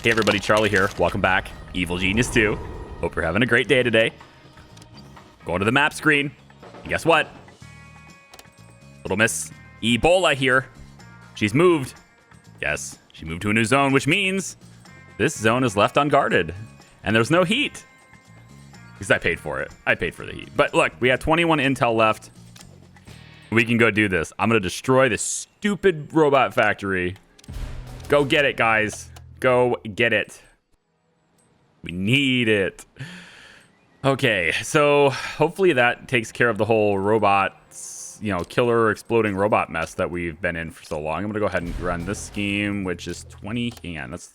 Hey everybody, Charlie here. Welcome back. Evil Genius 2. Hope you're having a great day today. Going to the map screen. And guess what? Little Miss Ebola here. She's moved. Yes, she moved to a new zone, which means this zone is left unguarded. And there's no heat. Because I paid for it. I paid for the heat. But look, we have 21 intel left. We can go do this. I'm going to destroy this stupid robot factory. Go get it, guys. Go get it. We need it. Okay, so hopefully that takes care of the whole robot, killer exploding robot mess that we've been in for so long. I'm gonna go ahead and run this scheme, which is 20. Hang on, that's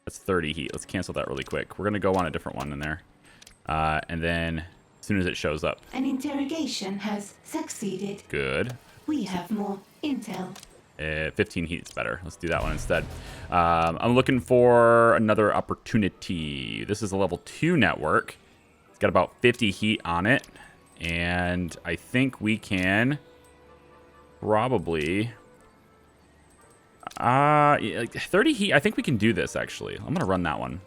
30 heat. Let's cancel that really quick. We're gonna go on a different one in there, and then as soon as it shows up. An interrogation has succeeded. Good. We have more intel. 15 heat is better. Let's do that one instead. I'm looking for another opportunity. This is a level 2 network. It's got about 50 heat on it. And I think we can probably... 30 heat. I think we can do this, actually. I'm going to run that one.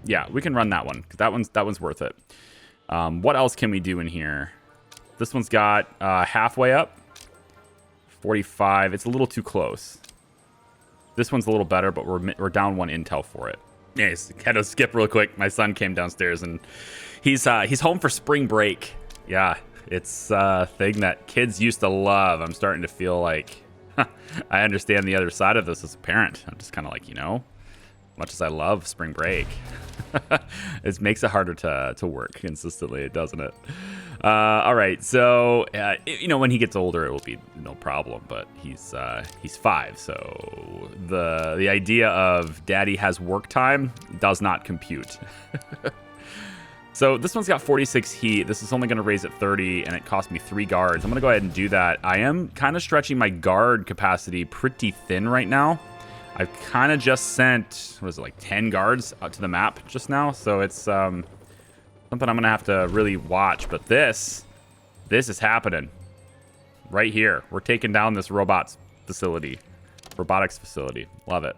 Yeah, we can run that one. Because that one's worth it. What else can we do in here? This one's got halfway up. 45. It's a little too close. This one's a little better, but we're down 1 intel for it. Yes, had to skip real quick. My son came downstairs and he's home for spring break. Yeah, it's a thing that kids used to love. I'm starting to feel like I understand the other side of this as a parent. I'm just kind of like, much as I love spring break, it makes it harder to work consistently, doesn't it? All right, so when he gets older, it will be no problem. But he's 5, so the idea of daddy has work time does not compute. So this one's got 46 heat. This is only going to raise it 30, and it cost me 3 guards. I'm going to go ahead and do that. I am kind of stretching my guard capacity pretty thin right now. I've kind of just sent, 10 guards out to the map just now. So it's something I'm going to have to really watch. But this is happening right here. We're taking down this robotics facility. Love it.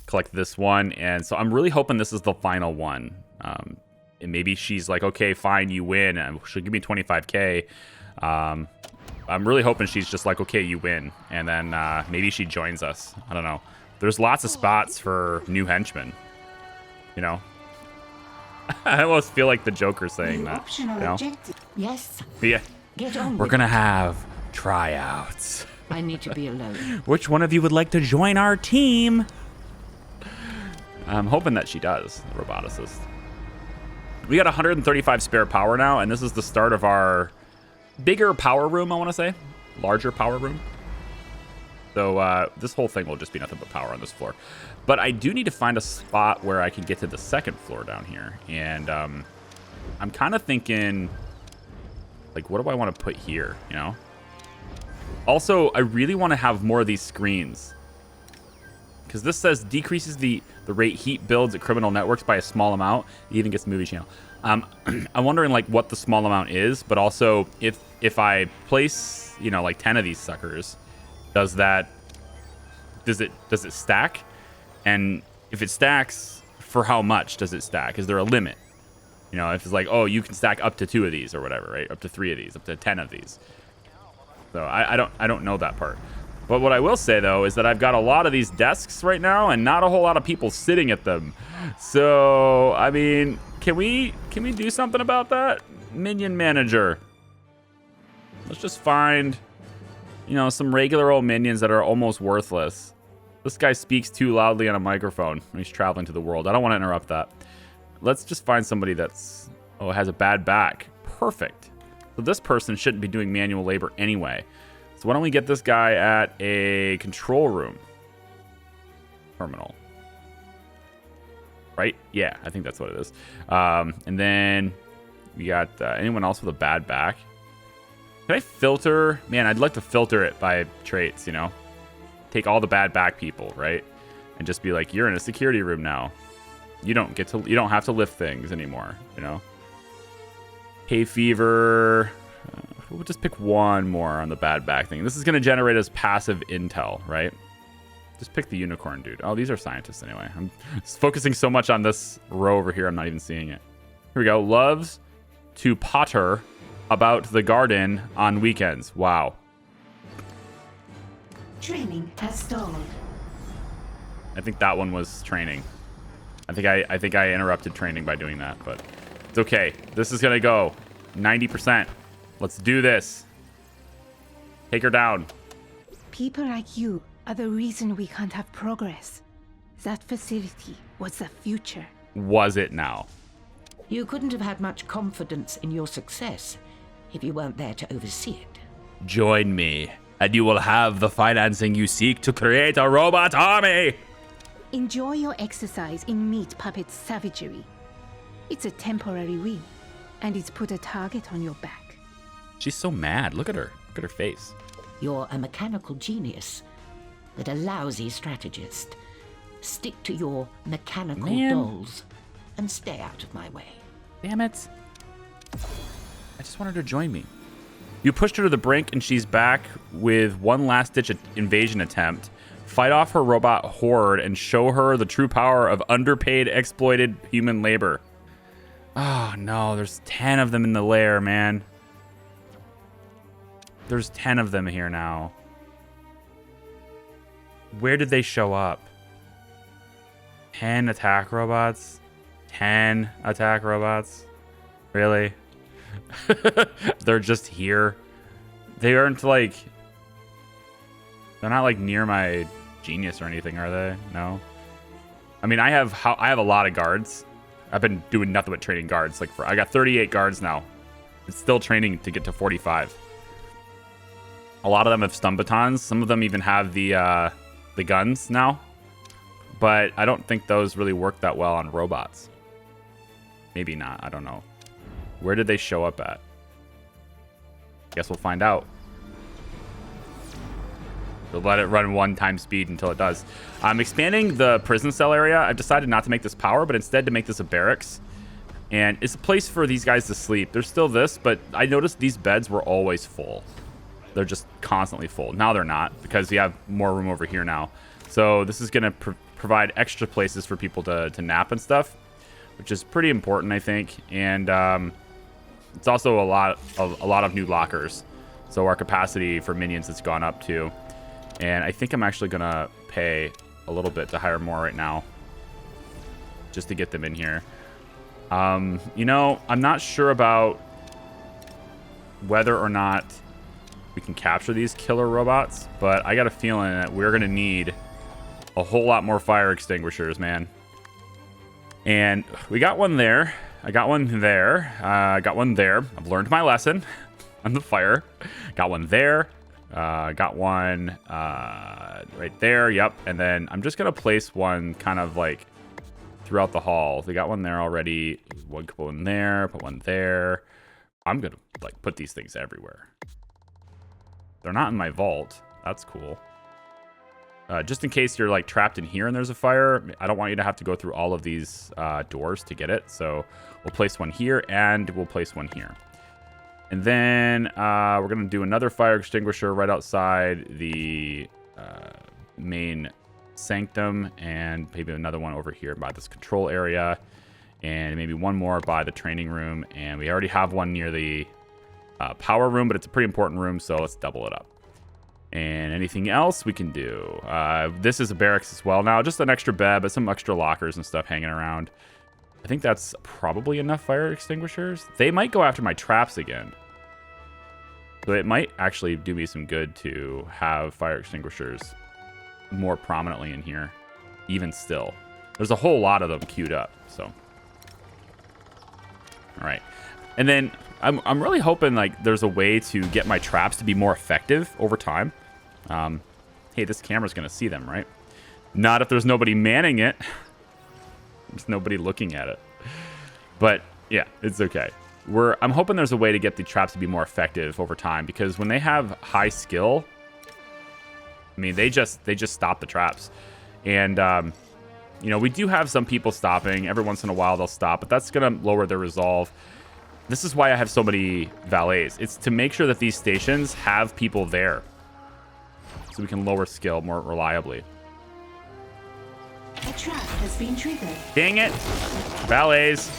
Collect this one. And so I'm really hoping this is the final one. And maybe she's like, okay, fine, you win. And she'll give me 25K. I'm really hoping she's just like, okay, you win. And then maybe she joins us. I don't know. There's lots of spots for new henchmen. I almost feel like the Joker saying that. Objective. Yes. Yeah. Get on. We're going to have tryouts. I need to be alone. Which one of you would like to join our team? I'm hoping that she does, the roboticist. We got 135 spare power now, and this is the start of our bigger power room, I want to say. Larger power room. So this whole thing will just be nothing but power on this floor. But I do need to find a spot where I can get to the second floor down here. And I'm kind of thinking, like, what do I want to put here, Also, I really want to have more of these screens. Because this says decreases the rate heat builds at criminal networks by a small amount. It even gets the movie channel. I'm wondering like what the small amount is, but also if I place, 10 of these suckers, does it stack? And if it stacks, for how much does it stack? Is there a limit? If it's like, oh, you can stack up to 2 of these or whatever, right? Up to 3 of these, up to 10 of these. So I don't know that part. But what I will say, though, is that I've got a lot of these desks right now and not a whole lot of people sitting at them. So, I mean, can we do something about that? Minion manager. Let's just find, some regular old minions that are almost worthless. This guy speaks too loudly on a microphone when he's traveling to the world. I don't want to interrupt that. Let's just find somebody that's, has a bad back. Perfect. So this person shouldn't be doing manual labor anyway. So why don't we get this guy at a control room terminal? Right? Yeah, I think that's what it is. And then we got anyone else with a bad back? Can I filter? Man, I'd like to filter it by traits, Take all the bad back people, right? And just be like, you're in a security room now. You don't have to lift things anymore, Hay fever. We'll just pick one more on the bad back thing. This is going to generate us passive intel, right? Just pick the unicorn, dude. Oh, these are scientists anyway. I'm focusing so much on this row over here, I'm not even seeing it. Here we go. Loves to potter about the garden on weekends. Wow. Training has stalled. I think that one was training. I think I interrupted training by doing that, but it's okay. This is gonna go 90%. Let's do this. Take her down. People like you are the reason we can't have progress. That facility was the future. Was it now? You couldn't have had much confidence in your success if you weren't there to oversee it. Join me, and you will have the financing you seek to create a robot army. Enjoy your exercise in meat puppet savagery. It's a temporary win, and it's put a target on your back. She's so mad. Look at her. Look at her face. You're a mechanical genius, but a lousy strategist. Stick to your mechanical dolls and stay out of my way. Damn it. I just wanted her to join me. You pushed her to the brink, and she's back with one last-ditch invasion attempt. Fight off her robot horde and show her the true power of underpaid, exploited human labor. Oh, no. There's 10 of them in the lair, man. There's 10 of them here now. Where did they show up? 10 attack robots? 10 attack robots? Really? They're just here. They aren't like... They're not like near my genius or anything, are they? No? I mean, I have a lot of guards. I've been doing nothing but training guards. I got 38 guards now. It's still training to get to 45. A lot of them have stun batons. Some of them even have the guns now. But I don't think those really work that well on robots. Maybe not. I don't know. Where did they show up at? Guess we'll find out. We'll let it run 1 times speed until it does. I'm expanding the prison cell area. I've decided not to make this power, but instead to make this a barracks. And it's a place for these guys to sleep. There's still this, but I noticed these beds were always full. They're just constantly full. Now they're not, because we have more room over here now. So this is going to provide extra places for people to nap and stuff, which is pretty important, I think. And it's also a lot of new lockers. So our capacity for minions has gone up too. And I think I'm actually going to pay a little bit to hire more right now, just to get them in here. You know, I'm not sure about whether or not we can capture these killer robots, but I got a feeling that we're going to need a whole lot more fire extinguishers, man. And we got one there. I got one there. I got one there. I've learned my lesson on the fire. Got one there. Got one right there. Yep. And then I'm just going to place one kind of like throughout the hall. We got one there already. One put one there. Put one there. I'm going to like put these things everywhere. They're not in my vault. That's cool. Just in case you're like trapped in here and there's a fire, I don't want you to have to go through all of these doors to get it. So we'll place one here and we'll place one here. And then we're going to do another fire extinguisher right outside the main sanctum, and maybe another one over here by this control area, and maybe one more by the training room. And we already have one near the power room, but it's a pretty important room, so let's double it up. And anything else we can do? This is a barracks as well now, just an extra bed, but some extra lockers and stuff hanging around. I think that's probably enough fire extinguishers. They might go after my traps again. So it might actually do me some good to have fire extinguishers more prominently in here, even still. There's a whole lot of them queued up, so. All right. And then I'm really hoping like there's a way to get my traps to be more effective over time. Hey, this camera's going to see them, right? Not if there's nobody manning it. There's nobody looking at it. But yeah, it's okay. I'm hoping there's a way to get the traps to be more effective over time, because when they have high skill, I mean, they just stop the traps. And you know, we do have some people stopping. Every once in a while they'll stop, but that's going to lower their resolve. This is why I have so many valets. It's to make sure that these stations have people there, so we can lower skill more reliably. A trap has been triggered. Dang it. Ballets.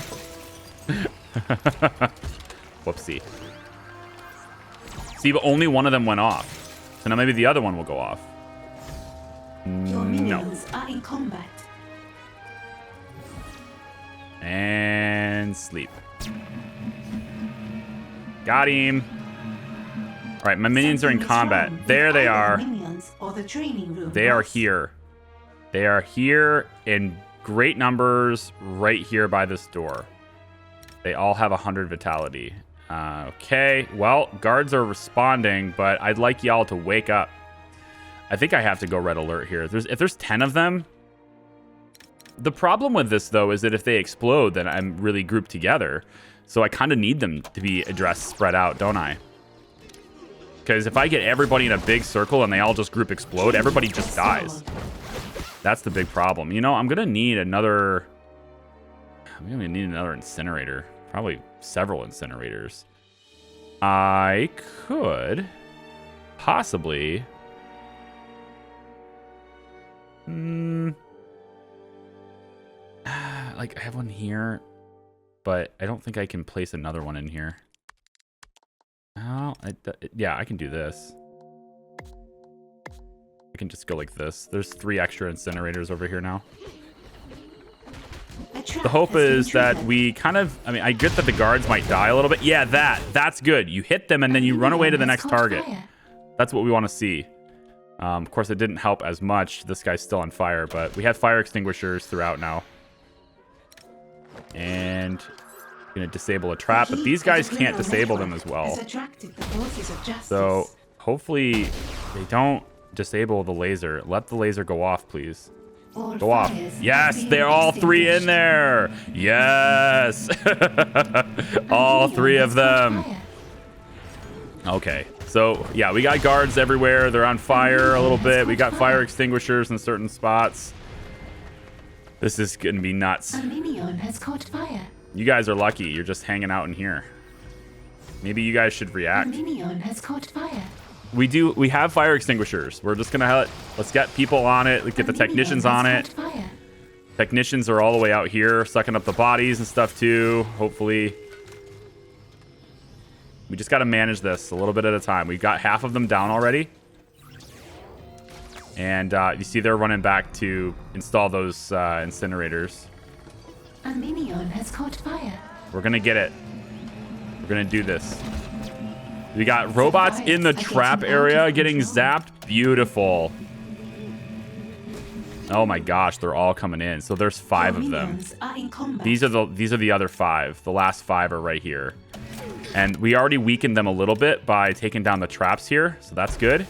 Whoopsie. See, but only one of them went off. So now maybe the other one will go off. Your No. minions are in combat. And sleep. Got him. All right, my minions are in Something is combat. wrong with There they either are. the minions or the training room. They are boss. here. They are here in great numbers right here by this door. They all have 100 vitality. Okay, well, guards are responding, but I'd like y'all to wake up. I think I have to go red alert here. If there's 10 of them, the problem with this, though, is that if they explode, then I'm really grouped together. So I kind of need them to be addressed spread out, don't I? Because if I get everybody in a big circle and they all just group explode, everybody just dies. That's the big problem. You know, I'm going to need another... I'm going to need another incinerator. Probably several incinerators. I could possibly... like, I have one here, but I don't think I can place another one in here. Oh, yeah, I can do this. I can just go like this. There's 3 extra incinerators over here now. The hope is that we kind of... I mean, I get that the guards might die a little bit. Yeah, that's good. You hit them and then you run away to the next target. That's what we want to see. Of course, it didn't help as much. This guy's still on fire, but we have fire extinguishers throughout now. And I'm going to disable a trap, but these guys can't disable them as well. So hopefully they don't disable the laser. Let the laser go off, please. Go off. Yes, they're all 3 in there. Yes. All 3 of them. Okay. So, yeah, we got guards everywhere. They're on fire a little bit. We got fire extinguishers in certain spots. This is going to be nuts. A minion has caught fire. You guys are lucky. You're just hanging out in here. Maybe you guys should A react. minion has caught fire. We have fire extinguishers. We're just gonna let's get people on it. Let's get the technicians on it. Technicians are all the way out here sucking up the bodies and stuff too, hopefully. We just got to manage this a little bit at a time. We got half of them down already. And you see they're running back to install those incinerators. A minion has caught fire. We're gonna get it. We're gonna do this. We got robots in the trap area getting zapped. Beautiful. Oh my gosh, they're all coming in. So there's 5 of them. These are the other 5. The last 5 are right here. And we already weakened them a little bit by taking down the traps here, so that's good.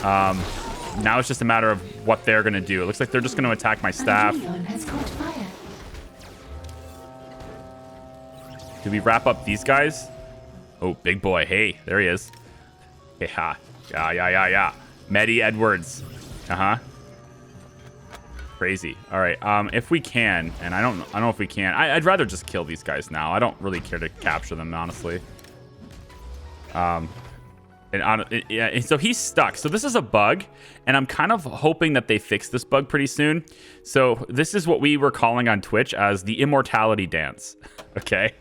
Now it's just a matter of what they're gonna do. It looks like they're just gonna attack my staff. Do we wrap up these guys? Oh, big boy. Hey, there he is. Yeah. Yeah. Medi Edwards. Uh-huh. Crazy. All right. If we can, and I don't know if we can. I'd rather just kill these guys now. I don't really care to capture them, honestly. So he's stuck. So this is a bug, and I'm kind of hoping that they fix this bug pretty soon. So this is what we were calling on Twitch as the immortality dance. Okay.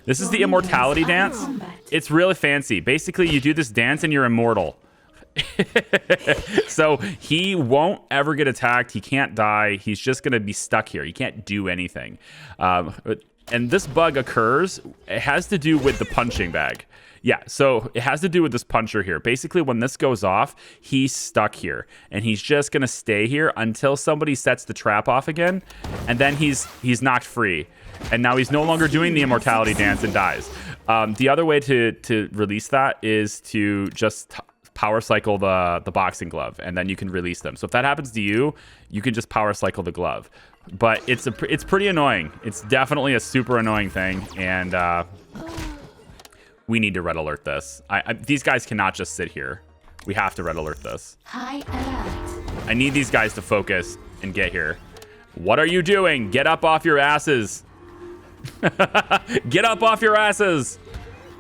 This is the immortality dance. It's really fancy. Basically, you do this dance and you're immortal. So he won't ever get attacked. He can't die. He's just going to be stuck here. He can't do anything. And this bug occurs. It has to do with the punching bag. Yeah, so it has to do with this puncher here. Basically, when this goes off, he's stuck here. And he's just going to stay here until somebody sets the trap off again. And then he's knocked free. And now he's no longer doing the immortality dance and dies. The other way to release that is to just power cycle the boxing glove, and then you can release them. So if that happens to you, you can just power cycle the glove. But it's pretty annoying. It's definitely a super annoying thing, and we need to red alert this. These guys cannot just sit here. We have to red alert this. High alert. I need these guys to focus and get here. What are you doing? Get up off your asses. Get up off your asses.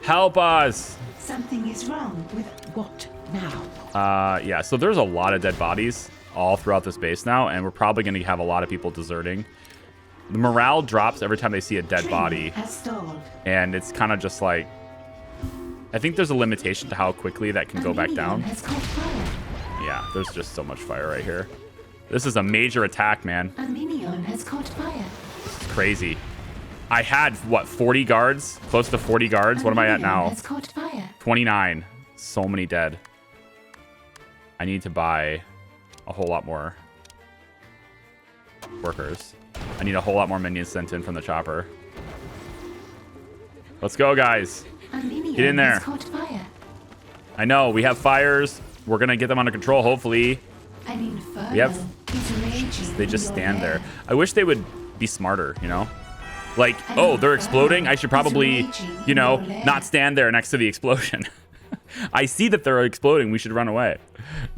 Help us. Something is wrong with What now? Yeah, so there's a lot of dead bodies. all throughout this base now, and we're probably going to have a lot of people deserting. The morale drops every time they see a dead body, Has stalled. and it's kind of just like, I think there's a limitation to how quickly that can go back Minion down. has caught fire. Yeah, there's just so much fire right here. This is a major attack, man. A minion has caught fire. This is crazy. I had, what, 40 guards? Close to 40 guards? What am I at now? Has caught fire. 29. So many dead. I need to buy a whole lot more workers. I need a whole lot more minions sent in from the chopper. Let's go, guys. A minion Get in there. has caught fire. I know, we have fires. We're going to get them under control, hopefully. An inferno We have- is raging They just in your stand there. lair. I wish they would be smarter, you know? Like, oh, they're exploding. I should probably, you know, not stand there next to the explosion. I see that they're exploding. We should run away.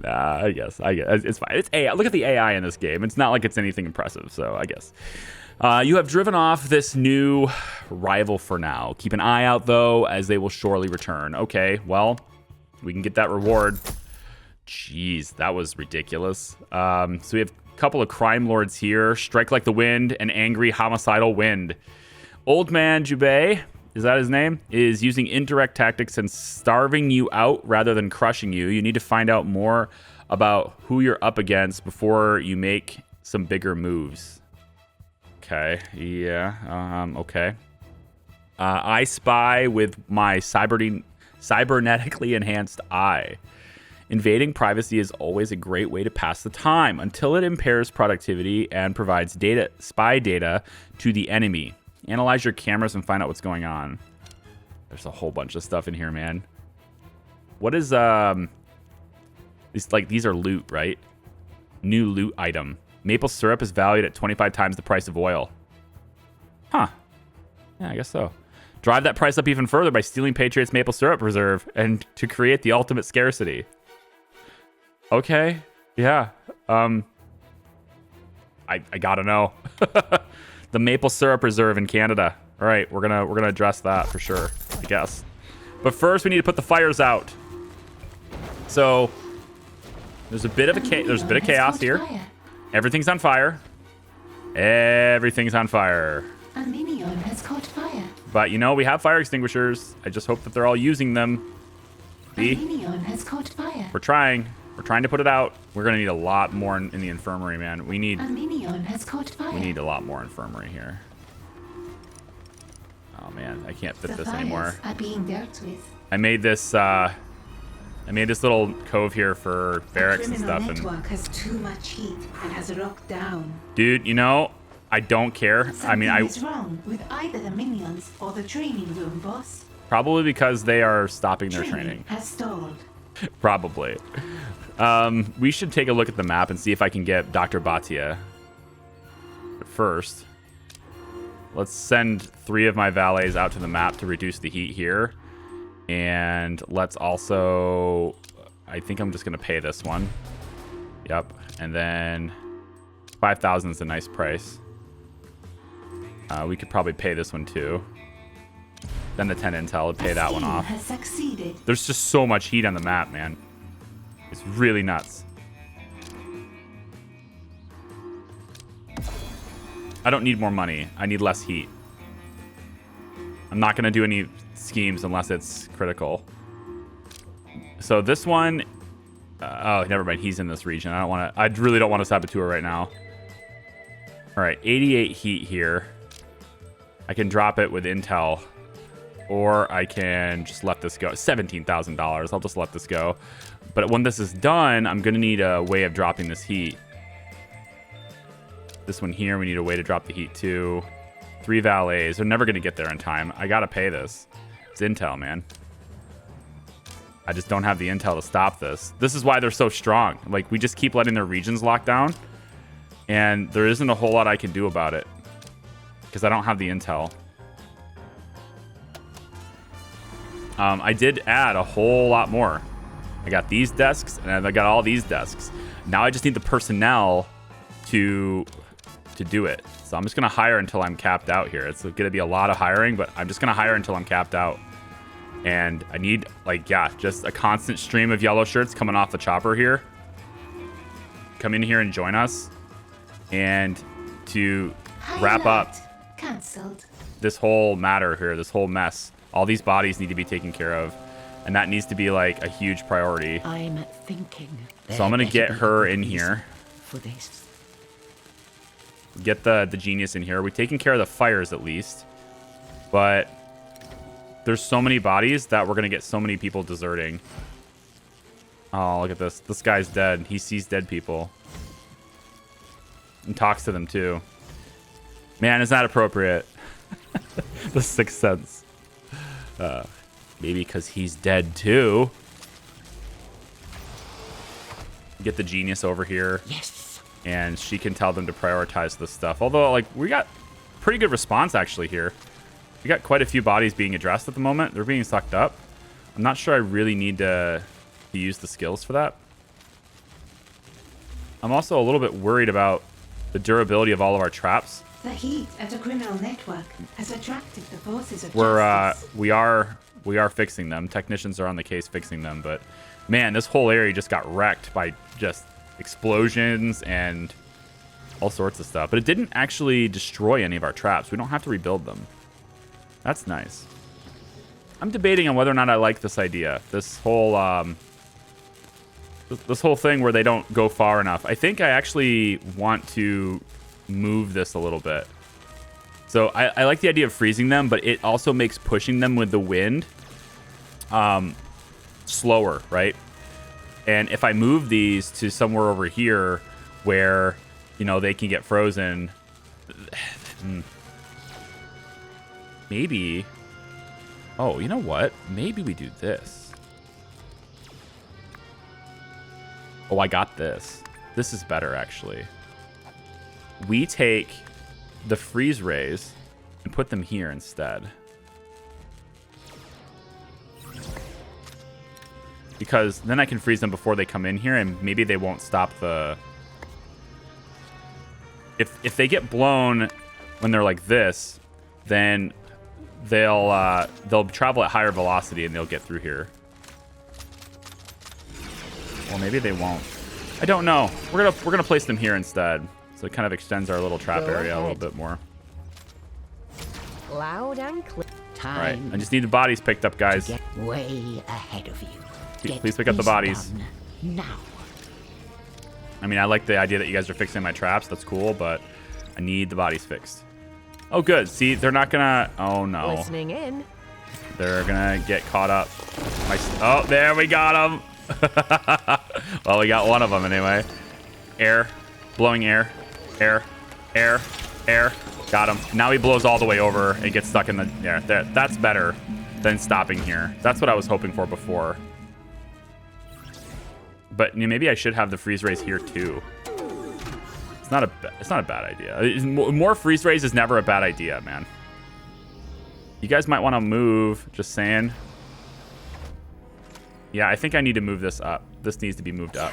I guess. It's fine. It's AI. Look at the AI in this game. It's not like it's anything impressive, so I guess. You have driven off this new rival for now. Keep an eye out, though, as they will surely return. Okay, well, we can get that reward. Jeez, that was ridiculous. So we have a couple of crime lords here. Strike like the wind, an angry homicidal wind. Old man Jubei, is that his name? Is using indirect tactics and starving you out rather than crushing you. You need to find out more about who you're up against before you make some bigger moves. Okay, yeah, okay. I spy with my cybernetically enhanced eye. Invading privacy is always a great way to pass the time until it impairs productivity and provides spy data to the enemy. Analyze your cameras and find out what's going on. There's a whole bunch of stuff in here, man. What is these are loot, right? New loot item. Maple syrup is valued at 25 times the price of oil. Huh. Yeah, I guess so. Drive that price up even further by stealing Patriot's maple syrup reserve and to create the ultimate scarcity. Okay. Yeah. I gotta know. The maple syrup reserve in Canada. All right, we're gonna address that for sure, I guess. But first, we need to put the fires out. So there's a bit of chaos here. Everything's on fire. Everything's on fire. A minion has caught fire. But you know, we have fire extinguishers. I just hope that they're all using them. A See? minion has caught fire. We're trying. We're trying to put it out. We're gonna need a lot more in the infirmary, man. We need A minion has caught fire. a lot more infirmary here. Oh man, I can't fit The this fires anymore. are being dealt with. I made this little cove here for barracks and stuff, and network has too much heat and has locked down. dude, you know, I don't care. I mean, Something is wrong with either the minions or the training room, boss. probably because they are stopping their training. has stalled. Probably. We should take a look at the map and see if I can get Dr. Bhatia. But first, let's send 3 of my valets out to the map to reduce the heat here. And let's also... I think I'm just going to pay this one. Yep. And then 5,000 is a nice price. We could probably pay this one too. Then the 10 intel would pay that one off. Has succeeded. There's just so much heat on the map, man. It's really nuts. I don't need more money. I need less heat. I'm not going to do any schemes unless it's critical. So this one... oh, never mind. He's in this region. I really don't want a saboteur right now. All right, 88 heat here. I can drop it with intel. Or I can just let this go. $17,000. I'll just let this go. But when this is done, I'm going to need a way of dropping this heat. This one here, we need a way to drop the heat too. 3 valets. They're never going to get there in time. I got to pay this. It's intel, man. I just don't have the intel to stop this. This is why they're so strong. Like, we just keep letting their regions lock down. And there isn't a whole lot I can do about it. Because I don't have the intel. I did add a whole lot more. I got these desks, and I got all these desks. Now I just need the personnel to do it. So I'm just going to hire until I'm capped out here. It's going to be a lot of hiring, but I'm just going to hire until I'm capped out. And I need, like, yeah, just a constant stream of yellow shirts coming off the chopper here. come in here and join us, and to wrap up Cancelled. this whole matter here, this whole mess. All these bodies need to be taken care of, and that needs to be like a huge priority. I'm thinking. So I'm gonna get her in here. For this. Get the genius in here. We're taking care of the fires at least, but there's so many bodies that we're gonna get so many people deserting. Oh, look at this. This guy's dead. He sees dead people and talks to them too. Man, it's not appropriate. The Sixth Sense. Maybe because he's dead too. Get the genius over here. Yes. And she can tell them to prioritize this stuff. Although, like, we got pretty good response actually here. We got quite a few bodies being addressed at the moment. They're being sucked up. I'm not sure I really need to use the skills for that. I'm also a little bit worried about the durability of all of our traps. The heat at a criminal network has attracted the forces of justice. We are fixing them. Technicians are on the case fixing them, but man, this whole area just got wrecked by just explosions and all sorts of stuff. But it didn't actually destroy any of our traps. We don't have to rebuild them. That's nice. I'm debating on whether or not I like this idea. This whole thing where they don't go far enough. I think I actually want to move this a little bit. So I like the idea of freezing them, but it also makes pushing them with the wind slower, right? And if I move these to somewhere over here where, you know, they can get frozen, maybe... Oh, you know what? Maybe we do this. Oh, I got this. This is better, actually. We take the freeze rays and put them here instead. Because then I can freeze them before they come in here, and maybe they won't stop the... If they get blown when they're like this, then they'll travel at higher velocity and they'll get through here. Well, maybe they won't. I don't know. We're gonna place them here instead, so it kind of extends our little trap area a little bit more. Loud and clear. Time. All right, I just need the bodies picked up, guys. Get way ahead of you. Please pick up the this bodies. done now. I mean, I like the idea that you guys are fixing my traps. That's cool, but I need the bodies fixed. Oh, good. See, they're not gonna... Oh, no. Listening in. They're gonna get caught up. Oh, there we got them. Well, we got one of them anyway. Air. Blowing air. Air. Air. Air. Got him. Now he blows all the way over and gets stuck in the air. There. That's better than stopping here. That's what I was hoping for before. But maybe I should have the freeze rays here too. It's not a bad idea. More freeze rays is never a bad idea, man. You guys might want to move. Just saying. Yeah, I think I need to move this up. This needs to be moved up.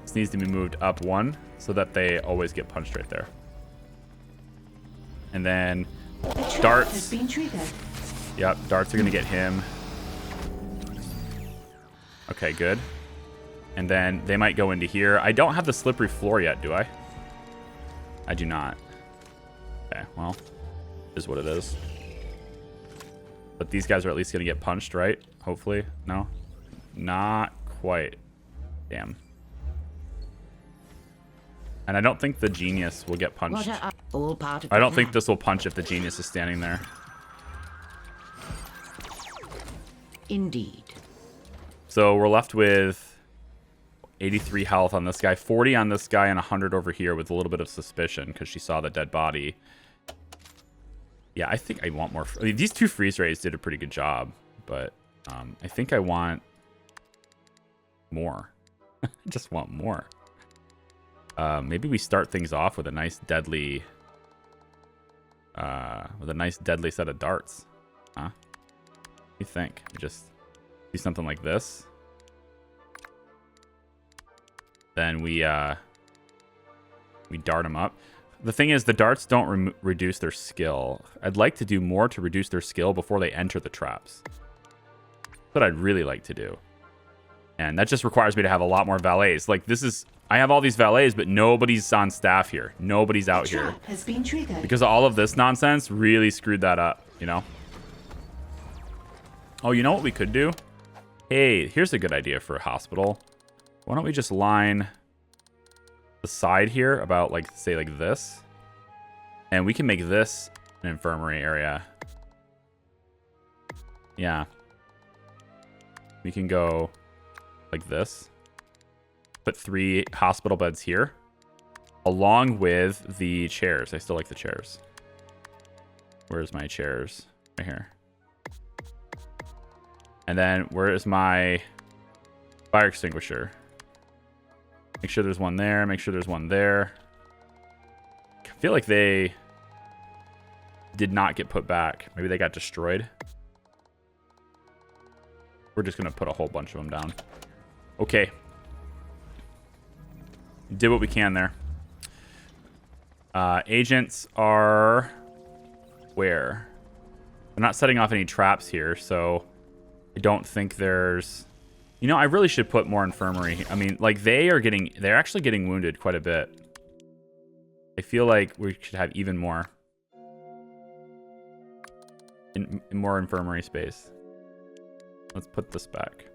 This needs to be moved up one so that they always get punched right there. And then darts. Has been triggered. Yep, darts are going to get him. Okay, good. And then they might go into here. I don't have the slippery floor yet, do I? I do not. Okay, well, is what it is. But these guys are at least going to get punched, right? Hopefully. No? Not quite. Damn. And I don't think the genius will get punched. All part of I don't the think plan. this will punch if the genius is standing there. Indeed. So we're left with 83 health on this guy, 40 on this guy, and 100 over here with a little bit of suspicion because she saw the dead body. Yeah, I think I want more. I mean, these two freeze rays did a pretty good job, but I think I want more. I just want more. Maybe we start things off with a nice deadly, set of darts. Huh? What do you think? We just do something like this. Then we dart them up. The thing is, the darts don't reduce their skill. I'd like to do more to reduce their skill before they enter the traps. That's what I'd really like to do. And that just requires me to have a lot more valets. Like, this is... I have all these valets, but nobody's on staff here. Nobody's out here. Trap has been triggered. Because of all of this nonsense really screwed that up, you know? Oh, you know what we could do? Hey, here's a good idea for a hospital. Why don't we just line the side here about, like, say, like this? And we can make this an infirmary area. Yeah. We can go like this. Put 3 hospital beds here. Along with the chairs. I still like the chairs. Where's my chairs? Right here. And then where is my fire extinguisher? Make sure there's one there. Make sure there's one there. I feel like they did not get put back. Maybe they got destroyed. We're just going to put a whole bunch of them down. Okay. Did what we can there. Agents are where? They're not setting off any traps here, so I don't think there's... You know, I really should put more infirmary. I mean, like, they're actually getting wounded quite a bit. I feel like we should have even more. More infirmary space. Let's put this back.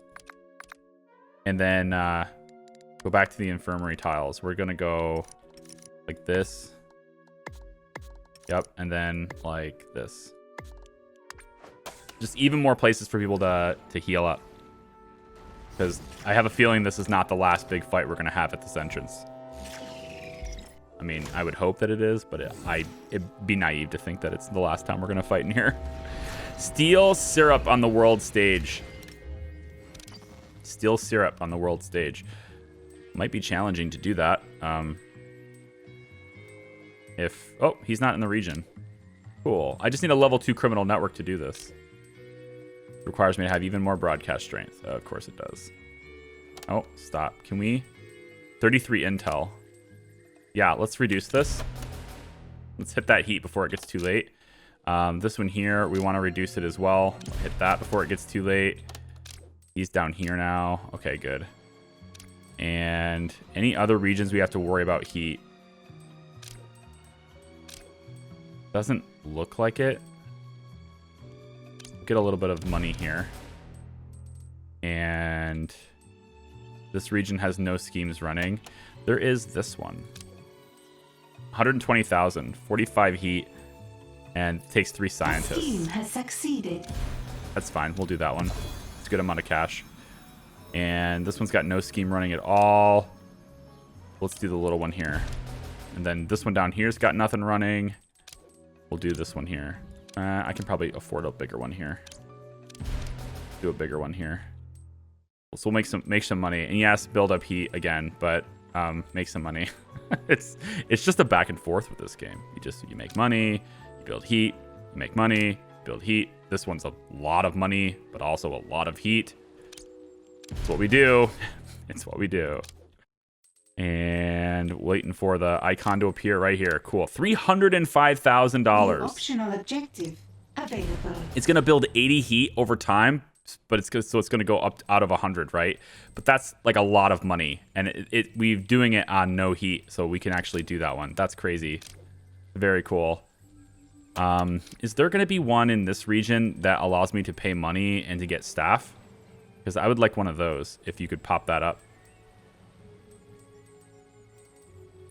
And then go back to the infirmary tiles. We're going to go like this. Yep, and then like this. Just even more places for people to heal up. Because I have a feeling this is not the last big fight we're going to have at this entrance. I mean, I would hope that it is, but it'd be naive to think that it's the last time we're going to fight in here. Steel syrup on the world stage. Steel syrup on the world stage. Might be challenging to do that. Oh, he's not in the region. Cool. I just need a level 2 criminal network to do this. Requires me to have even more broadcast strength. Of course it does. Oh, stop. Can we? 33 intel. Yeah, let's reduce this. Let's hit that heat before it gets too late. This one here, we want to reduce it as well. Hit that before it gets too late. He's down here now. Okay, good. And any other regions we have to worry about heat? Doesn't look like it. Get a little bit of money here. And this region has no schemes running. There is this one. 120,000, 45 heat, and takes 3 scientists. The scheme has succeeded. That's fine. We'll do that one. It's a good amount of cash. And this one's got no scheme running at all. Let's do the little one here. And then this one down here's got nothing running. We'll do this one here. I can probably afford a bigger one here. Do a bigger one here. So we'll make some money. And yes, build up heat again, but make some money. It's just a back and forth with this game. You make money, you build heat, you make money, build heat. This one's a lot of money, but also a lot of heat. It's what we do. It's what we do. And waiting for the icon to appear right here. Cool. $305,000. Optional objective available. It's going to build 80 heat over time, but it's going to go up out of 100, right? But that's like a lot of money, and we're doing it on no heat, so we can actually do that one. That's crazy. Very cool. Is there going to be one in this region that allows me to pay money and to get staff? Because I would like one of those if you could pop that up.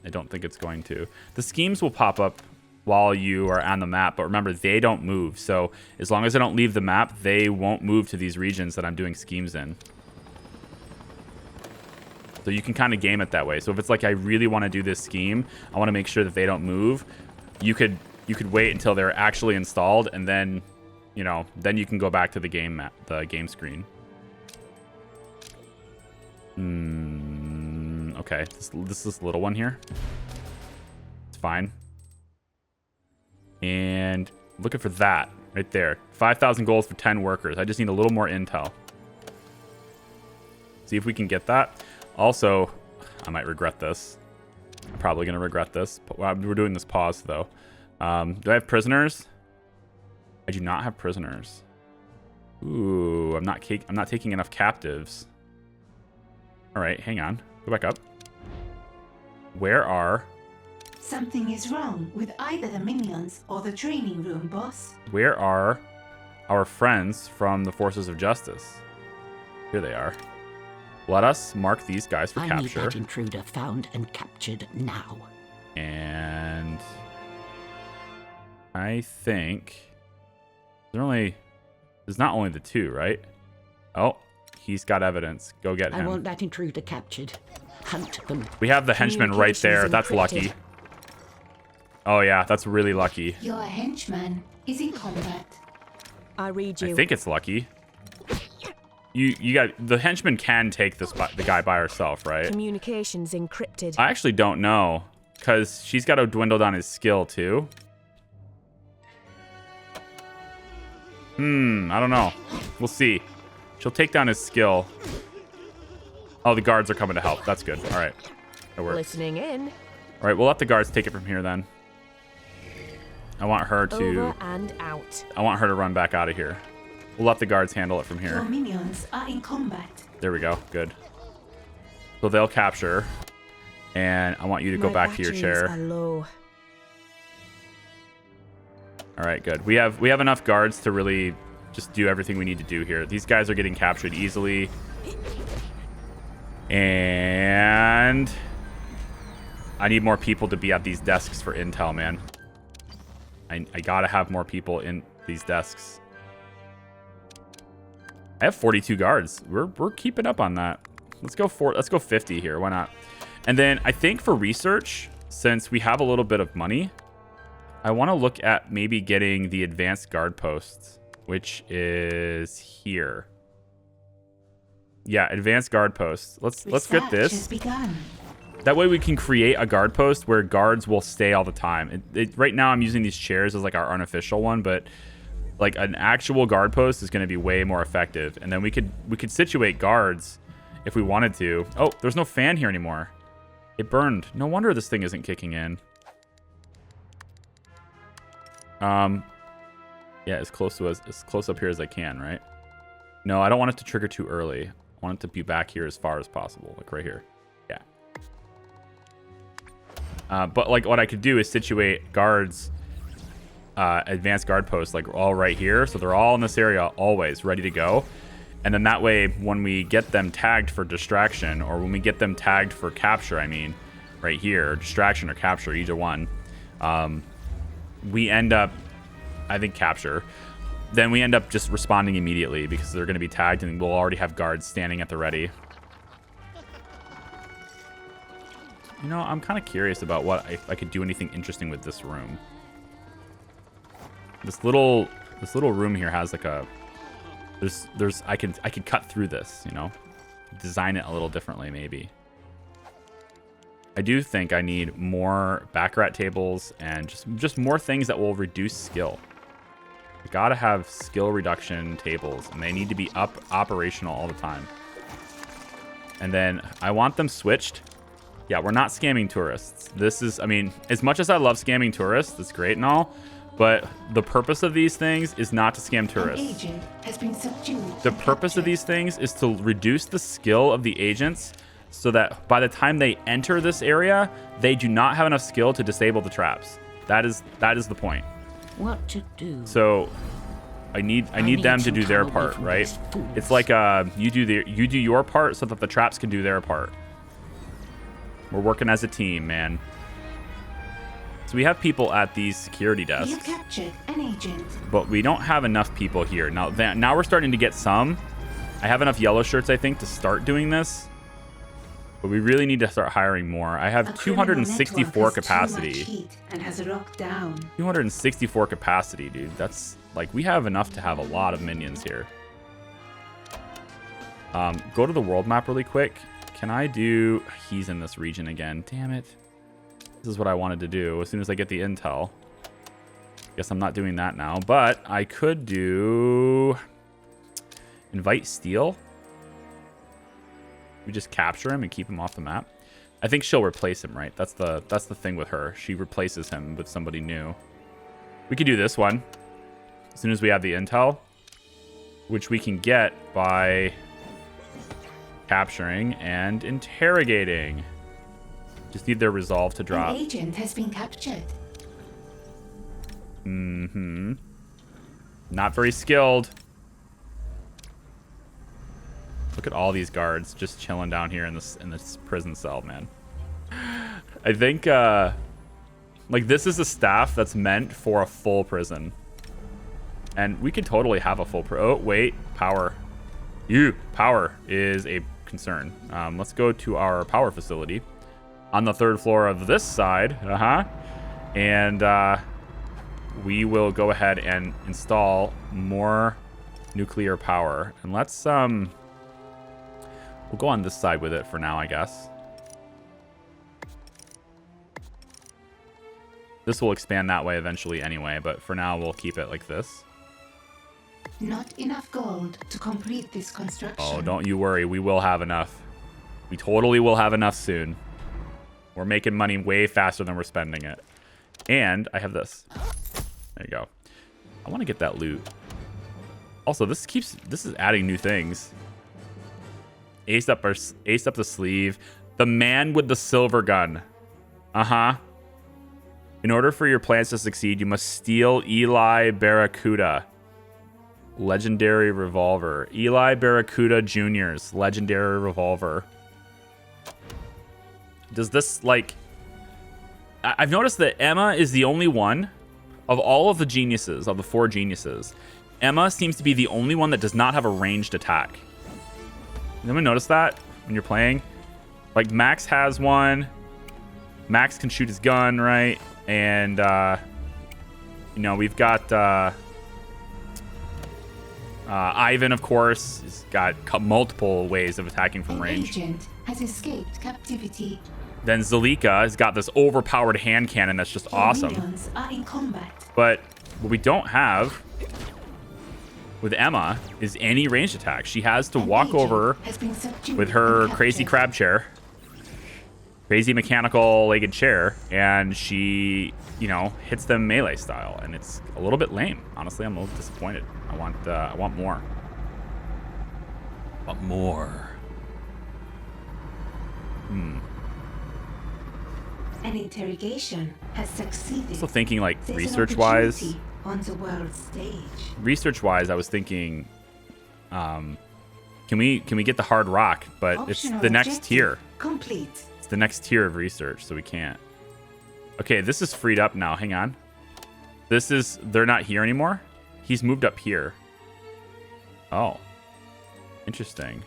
I don't think it's going to. The schemes will pop up while you are on the map, but remember, they don't move. So as long as I don't leave the map, they won't move to these regions that I'm doing schemes in. So you can kind of game it that way. So if it's like I really want to do this scheme, I want to make sure that they don't move. You could wait until they're actually installed, and then, you know, then you can go back to the game map, the game screen. Okay, this little one here. It's fine. And looking for that right there. 5,000 gold for 10 workers. I just need a little more intel. See if we can get that. Also, I might regret this. I'm probably going to regret this. We're doing this pause, though. Do I have prisoners? I do not have prisoners. Ooh, I'm not taking enough captives. All right, hang on. Go back up. Where are... Something is wrong with either the minions or the training room, boss. Where are our friends from the Forces of Justice? Here they are. Let us mark these guys for I capture. need that intruder found and captured now. And I think there's not only the two, right? Oh, he's got evidence. Go get I him. want that intruder captured. Hunt them. We have the henchman right there. Communications That's encrypted. lucky. Oh yeah, that's really lucky. Your henchman is in combat. I read you. I think it's lucky. You got the henchman can take the guy by herself, right? Communications encrypted. I actually don't know, because she's got to dwindle down his skill too. I don't know. We'll see. She'll take down his skill. Oh, the guards are coming to help. That's good. All right. That works. Listening in. All right, we'll let the guards take it from here then. I want her to... Over and out. I want her to run back out of here. We'll let the guards handle it from Your here. minions are in combat. There we go. Good. So they'll capture. And I want you to go My back to your batteries chair. are low. All right, good. We have enough guards to really just do everything we need to do here. These guys are getting captured easily. And I need more people to be at these desks for intel, man. I gotta have more people in these desks. I have 42 guards. We're keeping up on that. Let's go 50 here. Why not? And then I think for research, since we have a little bit of money, I want to look at maybe getting the advanced guard posts, which is here. Yeah, advanced guard posts. Let's get Research this. has begun. That way we can create a guard post where guards will stay all the time. Right now I'm using these chairs as like our unofficial one, but like an actual guard post is going to be way more effective. And then we could situate guards if we wanted to. Oh, there's no fan here anymore. It burned. No wonder this thing isn't kicking in. Yeah, as close up here as I can, right? No, I don't want it to trigger too early. I want it to be back here as far as possible, like right here. Yeah. But like what I could do is situate guards, advanced guard posts, like all right here. So they're all in this area, always ready to go. And then that way, when we get them tagged for distraction, or when we get them tagged for capture, I mean, right here, distraction or capture, either one, we end up, I think capture, then we end up just responding immediately because they're going to be tagged and we'll already have guards standing at the ready. You know, I'm kind of curious about what if I could do anything interesting with this room. This little room here has like a I could cut through this, you know, design it a little differently maybe. I do think I need more baccarat tables and just more things that will reduce skill. I gotta have skill reduction tables, and they need to be operational all the time. And then I want them switched. Yeah, we're not scamming tourists. This is, I mean, as much as I love scamming tourists, it's great and all, but the purpose of these things is not to scam tourists. An agent has been subdued. The purpose of these things is to reduce the skill of the agents so that by the time they enter this area, they do not have enough skill to disable the traps. That is the point. What to do? So I need them to do their part, right? It's like you do your part so that the traps can do their part. We're working as a team, man. So we have people at these security You desks, captured an agent. but we don't have enough people here. Now we're starting to get some. I have enough yellow shirts, I think, to start doing this. But we really need to start hiring more. I have A criminal 264 network has capacity. too much heat and has locked down. 264 capacity, dude. That's like, we have enough to have a lot of minions here. Go to the world map really quick. Can I do... He's in this region again. Damn it. This is what I wanted to do as soon as I get the intel. Guess I'm not doing that now, but I could do... Invite Steel. We just capture him and keep him off the map. I think she'll replace him, right? That's the thing with her. She replaces him with somebody new. We could do this one as soon as we have the intel, which we can get by capturing, and interrogating. Just need their resolve to An drop. agent has been captured. Mm-hmm. Not very skilled. Look at all these guards just chilling down here in this prison cell, man. I think like this is a staff that's meant for a full prison. And we could totally have a full oh, wait, power. Power is a concern. Let's go to our power facility on the 3rd floor of this side. And we will go ahead and install more nuclear power. And let's we'll go on this side with it for now, I guess. This will expand that way eventually anyway, but for now we'll keep it like this. Not enough gold to complete this construction. Oh, don't you worry. We will have enough. We totally will have enough soon. We're making money way faster than we're spending it. And I have this. There you go. I want to get that loot. Also, this is adding new things. Ace up the sleeve. The man with the silver gun. In order for your plans to succeed, you must steal Eli Barracuda. Legendary revolver. Eli Barracuda Jr.'s legendary revolver. Does this, like... I've noticed that Emma is the only one of all of the geniuses, of the 4 geniuses. Emma seems to be the only one that does not have a ranged attack. Anyone notice that when you're playing? Like, Max has one. Max can shoot his gun, right? And, you know, we've got Ivan, of course. He's got multiple ways of attacking from range. An agent has escaped captivity. Then Zalika has got this overpowered hand cannon that's just awesome. Minions are in combat. But what we don't have with Emma is any ranged attack. She has to walk over with her crazy crab chair, crazy mechanical legged chair, and she, you know, hits them melee style, and it's a little bit lame. Honestly, I'm a little disappointed. I want more. I want more. An interrogation has succeeded. So thinking like There's an research-wise. opportunity on the world stage. Research-wise, I was thinking, can we get the hard rock? But it's Optional the next objective tier. Complete. It's the next tier of research, so we can't. Okay, this is freed up now. Hang on. They're not here anymore. He's moved up here. Oh, interesting.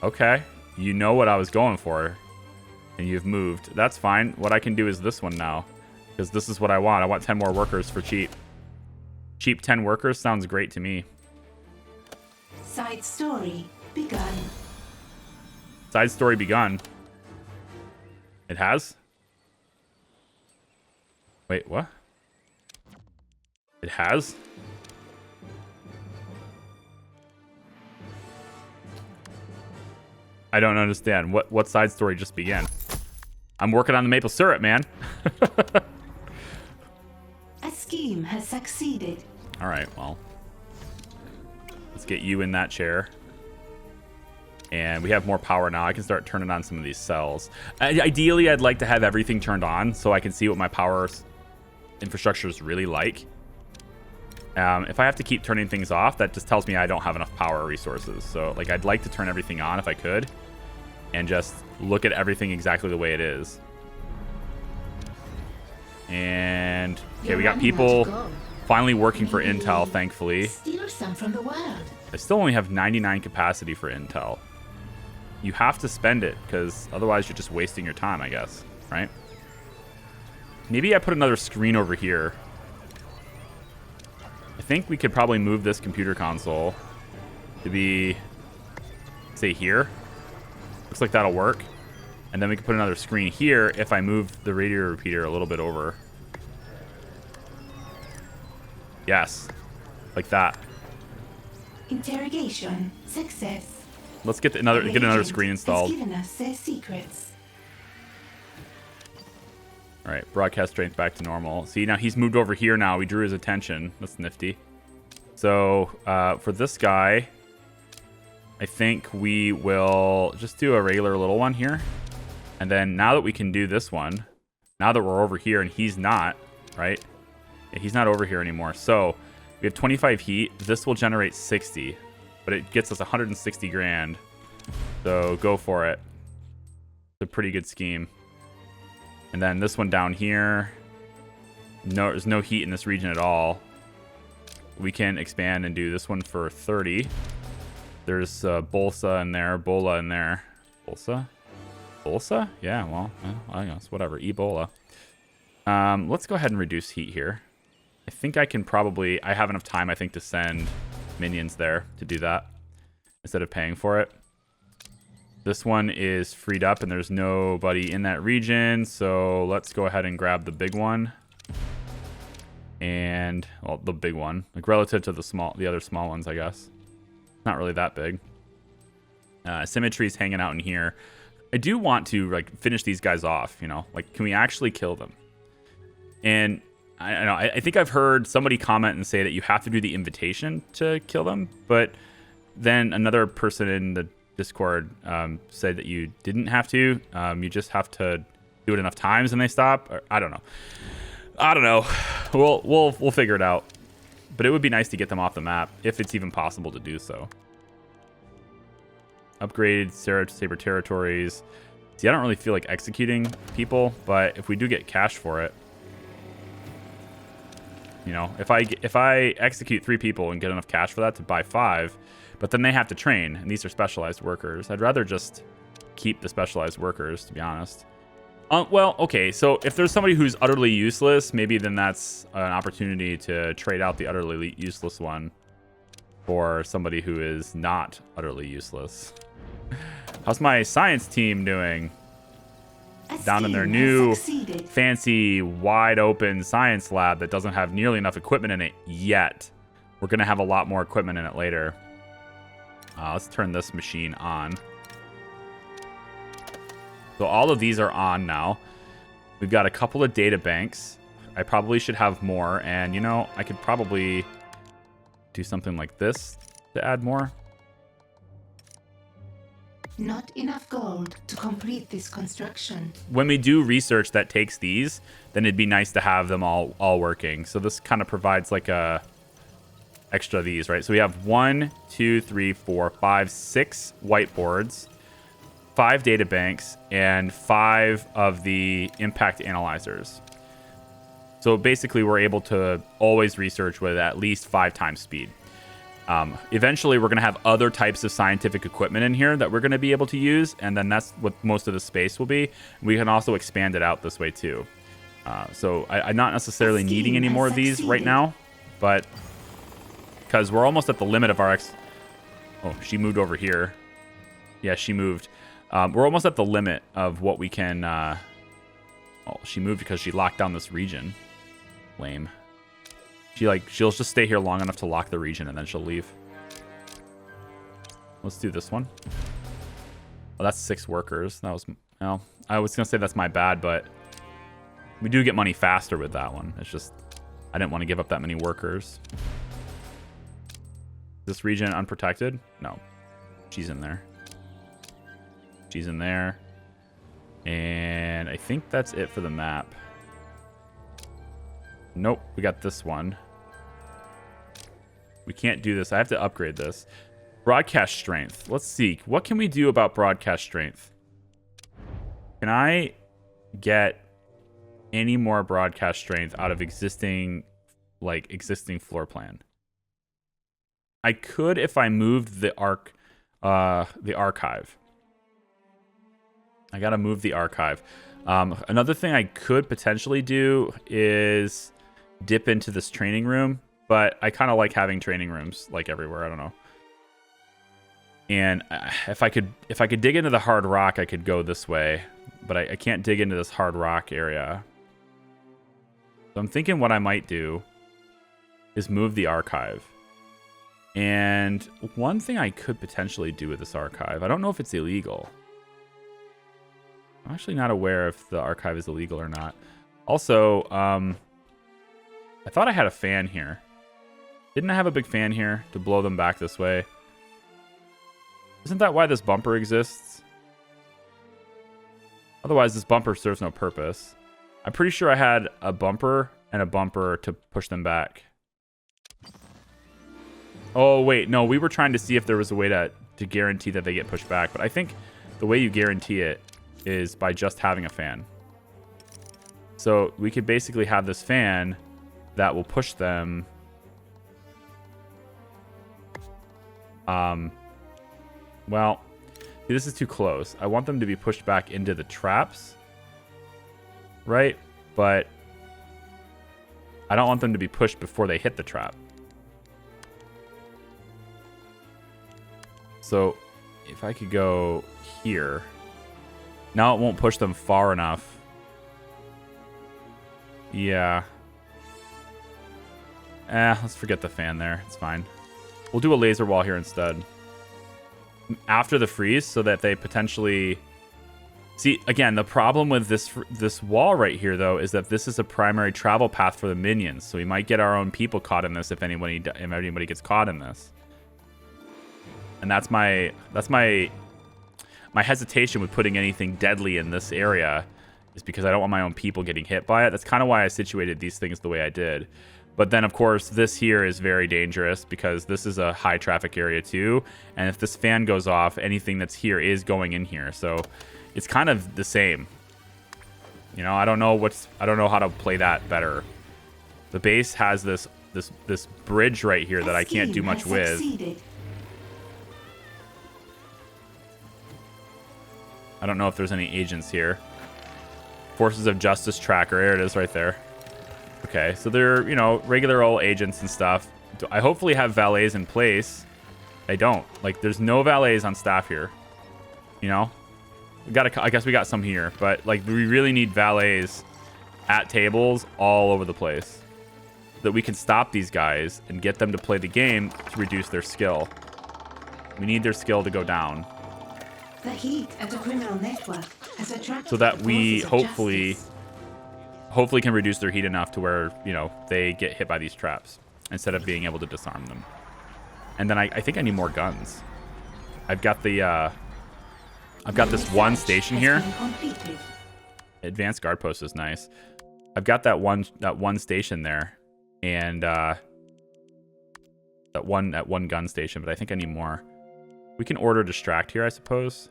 Okay, you know what I was going for, and you've moved. That's fine. What I can do is this one now, because this is what I want. I want 10 more workers for cheap. Cheap 10 workers sounds great to me. Side story begun. Side story begun. It has? Wait, what? It has? I don't understand. What side story just began? I'm working on the maple syrup, man. A scheme has succeeded. All right, well. Let's get you in that chair. And we have more power now. I can start turning on some of these cells. Ideally, I'd like to have everything turned on so I can see what my power infrastructure is really like. If I have to keep turning things off, that just tells me I don't have enough power resources. So, like, I'd like to turn everything on if I could and just look at everything exactly the way it is. And, okay, You're we got running out people of gold. finally working for Intel, thankfully. Steal some from the world. I still only have 99 capacity for Intel. You have to spend it, because otherwise you're just wasting your time, I guess, right? Maybe I put another screen over here. I think we could probably move this computer console to be, say, here. Looks like that'll work. And then we can put another screen here if I move the radio repeater a little bit over. Yes, like that. Interrogation success. Let's get another screen installed. Has given us their secrets. All right, broadcast strength back to normal. See, now he's moved over here now. We drew his attention. That's nifty. So for this guy, I think we will just do a regular little one here. And then now that we can do this one, now that we're over here and he's not, right? Yeah, he's not over here anymore. So we have 25 heat. This will generate 60, but it gets us 160 grand. So go for it. It's a pretty good scheme. And then this one down here, no, there's no heat in this region at all. We can expand and do this one for 30. There's Bolsa in there, Bola in there. Bolsa? Bolsa? Yeah, well, I guess whatever. Ebola. Let's go ahead and reduce heat here. I think I can probably... I have enough time, I think, to send minions there to do that instead of paying for it. This one is freed up and there's nobody in that region, so let's go ahead and grab the big one. And, well, the big one. Like, relative to the other small ones, I guess. Not really that big. Symmetry's hanging out in here. I do want to, like, finish these guys off, you know? Like, can we actually kill them? And I think I've heard somebody comment and say that you have to do the invitation to kill them, but then another person in the Discord said that you didn't have to. You just have to do it enough times and they stop. Or, I don't know. We'll figure it out. But it would be nice to get them off the map if it's even possible to do so. Upgrade Saber territories. See, I don't really feel like executing people, but if we do get cash for it, you know, if I execute 3 people and get enough cash for that to buy 5, but then they have to train, and these are specialized workers. I'd rather just keep the specialized workers, to be honest. Well, okay, so if there's somebody who's utterly useless, maybe then that's an opportunity to trade out the utterly useless one for somebody who is not utterly useless. How's my science team doing? Down in their new fancy wide open science lab that doesn't have nearly enough equipment in it yet. We're going to have a lot more equipment in it later. Let's turn this machine on. So all of these are on now. We've got a couple of data banks. I probably should have more. And, you know, I could probably do something like this to add more. Not enough gold to complete this construction. When we do research that takes these, then it'd be nice to have them all working. So this kind of provides like a extra of these, right? So we have 1, 2, 3, 4, 5, 6 whiteboards, 5 data banks, and 5 of the impact analyzers. So basically we're able to always research with at least 5 times speed. Eventually, we're going to have other types of scientific equipment in here that we're going to be able to use, and then that's what most of the space will be. We can also expand it out this way, too. So I'm not necessarily needing any more of these right now, but because we're almost at the limit of our... Oh, she moved over here. Yeah, she moved. We're almost at the limit of what we can... Oh, she moved because she locked down this region. Lame. She'll just stay here long enough to lock the region and then she'll leave. Let's do this one. Oh, that's 6 workers. That was, well, I was gonna say that's my bad, but we do get money faster with that one. It's just I didn't want to give up that many workers. This region unprotected? No. She's in there. She's in there. And I think that's it for the map. Nope, we got this one. We can't do this. I have to upgrade this. Broadcast strength. Let's see. What can we do about broadcast strength? Can I get any more broadcast strength out of existing floor plan? I could if I moved the archive. I gotta move the archive. Another thing I could potentially do is dip into this training room, but I kind of like having training rooms like everywhere. I don't know. And if I could dig into the hard rock, I could go this way, but I can't dig into this hard rock area. So I'm thinking what I might do is move the archive. And one thing I could potentially do with this archive, I don't know if it's illegal. I'm actually not aware if the archive is illegal or not. Also, I thought I had a fan here. Didn't I have a big fan here to blow them back this way? Isn't that why this bumper exists? Otherwise, this bumper serves no purpose. I'm pretty sure I had a bumper and a bumper to push them back. Oh, wait. No, we were trying to see if there was a way to guarantee that they get pushed back. But I think the way you guarantee it is by just having a fan. So we could basically have this fan that will push them. Well, see, this is too close. I want them to be pushed back into the traps. Right? But I don't want them to be pushed before they hit the trap. So if I could go here. Now it won't push them far enough. Yeah. Let's forget the fan there. It's fine. We'll do a laser wall here instead. After the freeze, so that they potentially... See, again, the problem with this wall right here, though, is that this is a primary travel path for the minions. So we might get our own people caught in this if anybody gets caught in this. And that's my hesitation with putting anything deadly in this area, is because I don't want my own people getting hit by it. That's kind of why I situated these things the way I did. But then, of course, this here is very dangerous because this is a high traffic area too. And if this fan goes off, anything that's here is going in here. So it's kind of the same. You know, I don't know how to play that better. The base has this bridge right here that I can't do much with. I don't know if there's any agents here. Forces of Justice tracker. There it is right there. Okay, so they're, you know, regular old agents and stuff. I hopefully have valets in place. I don't. Like, there's no valets on staff here. You know? I guess we got some here. But, like, we really need valets at tables all over the place. So that we can stop these guys and get them to play the game to reduce their skill. We need their skill to go down. The heat at the criminal network has attracted so that the we forces of hopefully can reduce their heat enough to where, you know, they get hit by these traps instead of being able to disarm them. And then I think I need more guns. I've got this one station here. Advanced guard post is nice. I've got that one station there, and that one gun station, but I think I need more. We can order distract here, I suppose.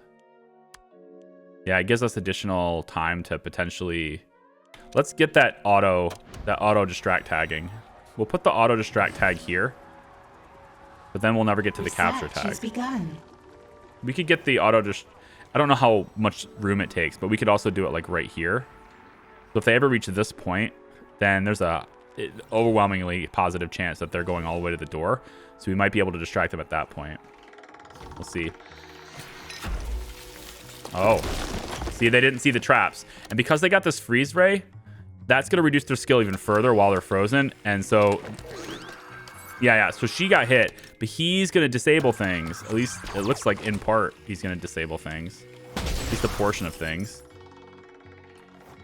Yeah, it gives us additional time to potentially... Let's get that auto distract tagging. We'll put the auto distract tag here, but then we'll never get to the capture tag. We could get the auto I don't know how much room it takes, but we could also do it like right here. So if they ever reach this point, then there's a overwhelmingly positive chance that they're going all the way to the door. So we might be able to distract them at that point. We'll see. Oh, see, they didn't see the traps, and because they got this freeze ray, that's going to reduce their skill even further while they're frozen. And so, yeah. So she got hit, but he's going to disable things. At least it looks like in part he's going to disable things. At least a portion of things.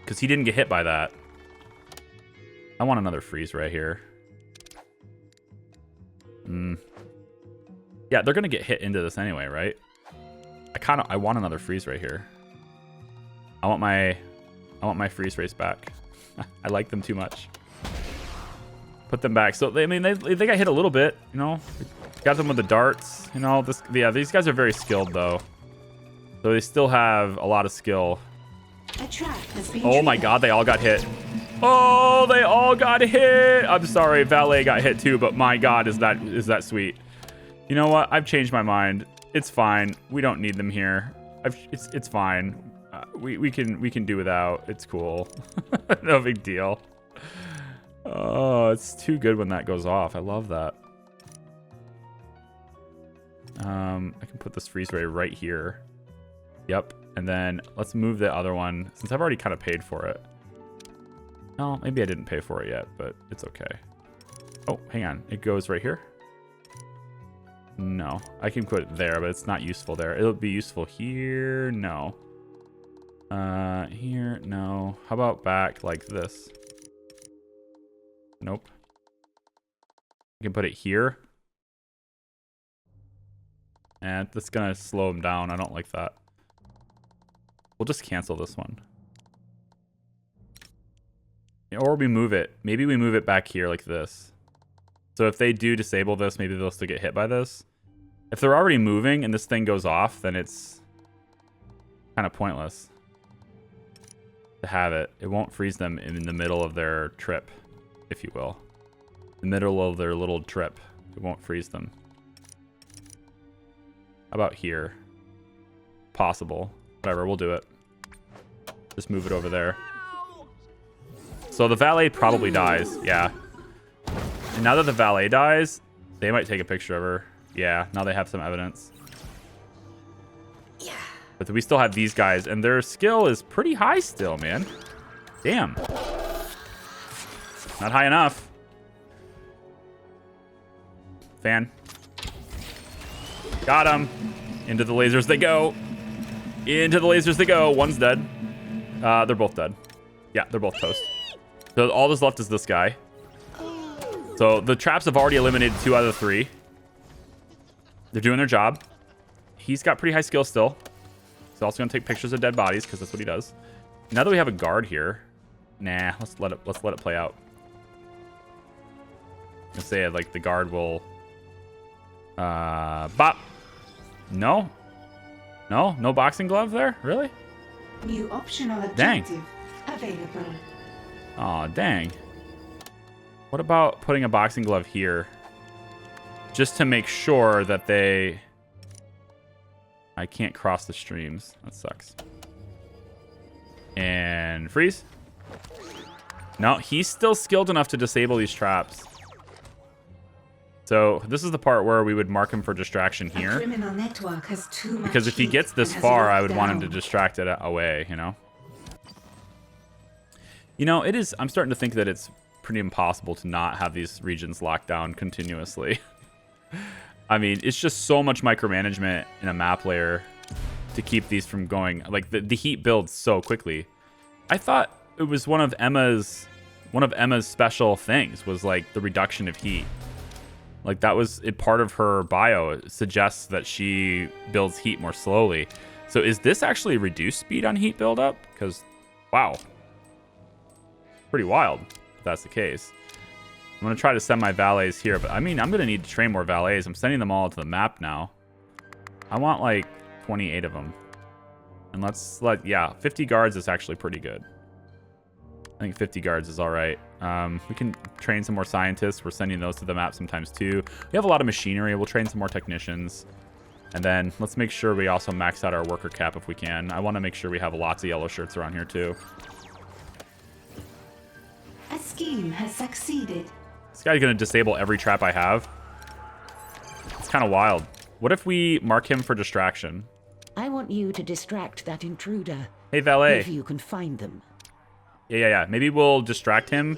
Because he didn't get hit by that. I want another freeze ray here. Yeah, they're going to get hit into this anyway, right? I want another freeze ray here. I want my freeze rays back. I like them too much. Put them back. So they got hit a little bit, you know. Got them with the darts, you know. These guys are very skilled though. So they still have a lot of skill. Oh my god, they all got hit. Oh, they all got hit. I'm sorry, Valet got hit too, but my god, is that sweet. You know what? I've changed my mind. It's fine. We don't need them here. It's fine. We can do without. It's cool. No big deal. Oh, it's too good when that goes off. I love that. I can put this freeze ray right here. Yep. And then let's move the other one since I've already kind of paid for it. No, maybe I didn't pay for it yet, but it's okay. Oh, hang on. It goes right here. No, I can put it there, but it's not useful there. It'll be useful here. No. Here, no. How about back like this? Nope. I can put it here. And that's gonna slow him down. I don't like that. We'll just cancel this one. Or we move it. Maybe we move it back here like this. So if they do disable this, maybe they'll still get hit by this. If they're already moving and this thing goes off, then it's kind of pointless to have it. It won't freeze them in the middle of their trip, if you will. The middle of their little trip. It won't freeze them. How about here? Possible. Whatever, we'll do it. Just move it over there. So the valet probably dies. Yeah. And now that the valet dies, they might take a picture of her. Yeah, now they have some evidence. Yeah. But we still have these guys, and their skill is pretty high still, man. Damn. Not high enough. Fan. Got him. Into the lasers they go. Into the lasers they go. One's dead. They're both dead. Yeah, they're both toast. So all that's left is this guy. So the traps have already eliminated 2 out of the 3. They're doing their job. He's got pretty high skill still. He's also gonna take pictures of dead bodies because that's what he does. Now that we have a guard here, nah, let's let it play out. I'm gonna say like the guard will bop. No boxing glove there, really? New optional Dang. objective available. Aw, dang. What about putting a boxing glove here? Just to make sure that I can't cross the streams. That sucks. And freeze. No, he's still skilled enough to disable these traps. So this is the part where we would mark him for distraction A here. criminal network has too much Because if he heat gets this and has far, I locked would want him to down. distract it away, you know? You know, I'm starting to think that it's pretty impossible to not have these regions locked down continuously. I mean, it's just so much micromanagement in a map layer to keep these from going. Like, the heat builds so quickly. I thought it was one of Emma's special things was, like, the reduction of heat. Like, that was part of her bio. It suggests that she builds heat more slowly. So is this actually reduced speed on heat buildup? Because, wow. Pretty wild, if that's the case. I'm going to try to send my valets here, but I mean, I'm going to need to train more valets. I'm sending them all to the map now. I want like 28 of them. And yeah, 50 guards is actually pretty good. I think 50 guards is all right. We can train some more scientists. We're sending those to the map sometimes too. We have a lot of machinery. We'll train some more technicians. And then let's make sure we also max out our worker cap if we can. I want to make sure we have lots of yellow shirts around here too. A scheme has succeeded. This guy's going to disable every trap I have. It's kind of wild. What if we mark him for distraction? I want you to distract that intruder. Hey, valet. If you can find them. Yeah. Maybe we'll distract him.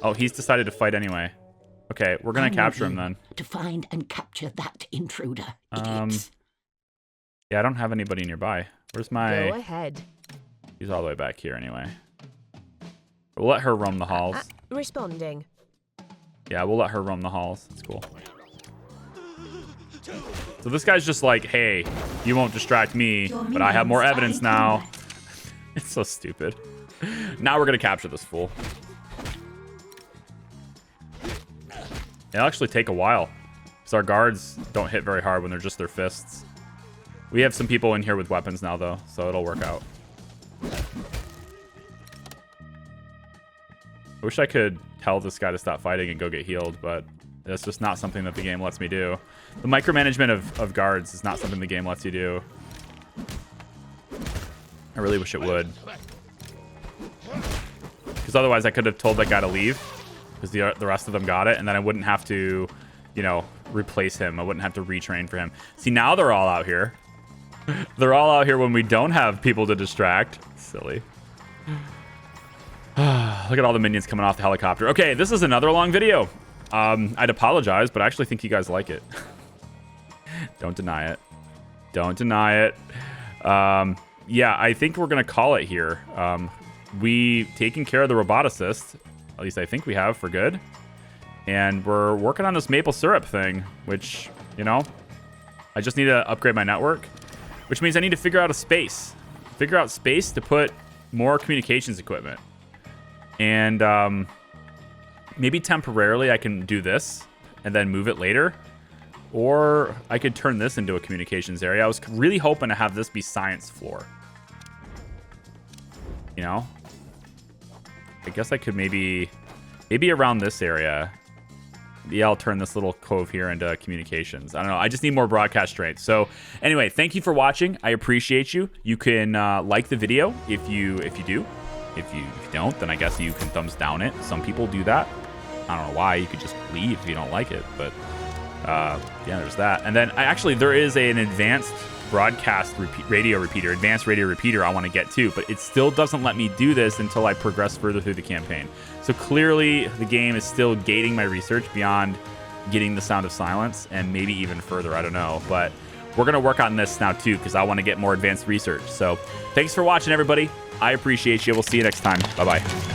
Oh, he's decided to fight anyway. Okay, we're going to capture him then. To find and capture that intruder, idiots. Yeah, I don't have anybody nearby. Where's my... Go ahead. He's all the way back here anyway. We'll let her roam the halls. Responding. Yeah, we'll let her roam the halls. That's cool. So this guy's just like, hey, you won't distract me, but I have more evidence now. It's so stupid. Now we're going to capture this fool. It'll actually take a while, because our guards don't hit very hard when they're just their fists. We have some people in here with weapons now, though, so it'll work out. I wish I could tell this guy to stop fighting and go get healed, but that's just not something that the game lets me do. The micromanagement of guards is not something the game lets you do. I really wish it would. Because otherwise I could have told that guy to leave, because the rest of them got it, and then I wouldn't have to, you know, replace him. I wouldn't have to retrain for him. See, now they're all out here. They're all out here when we don't have people to distract. Silly. Look at all the minions coming off the helicopter. Okay, this is another long video. I'd apologize, but I actually think you guys like it. Don't deny it. Don't deny it. Yeah, I think we're going to call it here. We taking care of the roboticist. At least I think we have for good. And we're working on this maple syrup thing, which, you know, I just need to upgrade my network, which means I need to figure out a space. Figure out space to put more communications equipment. And maybe temporarily I can do this and then move it later. Or I could turn this into a communications area. I was really hoping to have this be science floor. You know? I guess I could maybe around this area. Yeah, I'll turn this little cove here into communications. I don't know. I just need more broadcast strength. So anyway, thank you for watching. I appreciate you. You can like the video if you do. If you don't, then I guess you can thumbs down it. Some people do that. I don't know why. You could just leave if you don't like it. But yeah, there's that. And then there is an advanced broadcast radio repeater, advanced radio repeater I want to get to, but it still doesn't let me do this until I progress further through the campaign. So clearly the game is still gating my research beyond getting the Sound of Silence and maybe even further. I don't know, but we're going to work on this now too because I want to get more advanced research. So thanks for watching, everybody. I appreciate you. We'll see you next time. Bye-bye.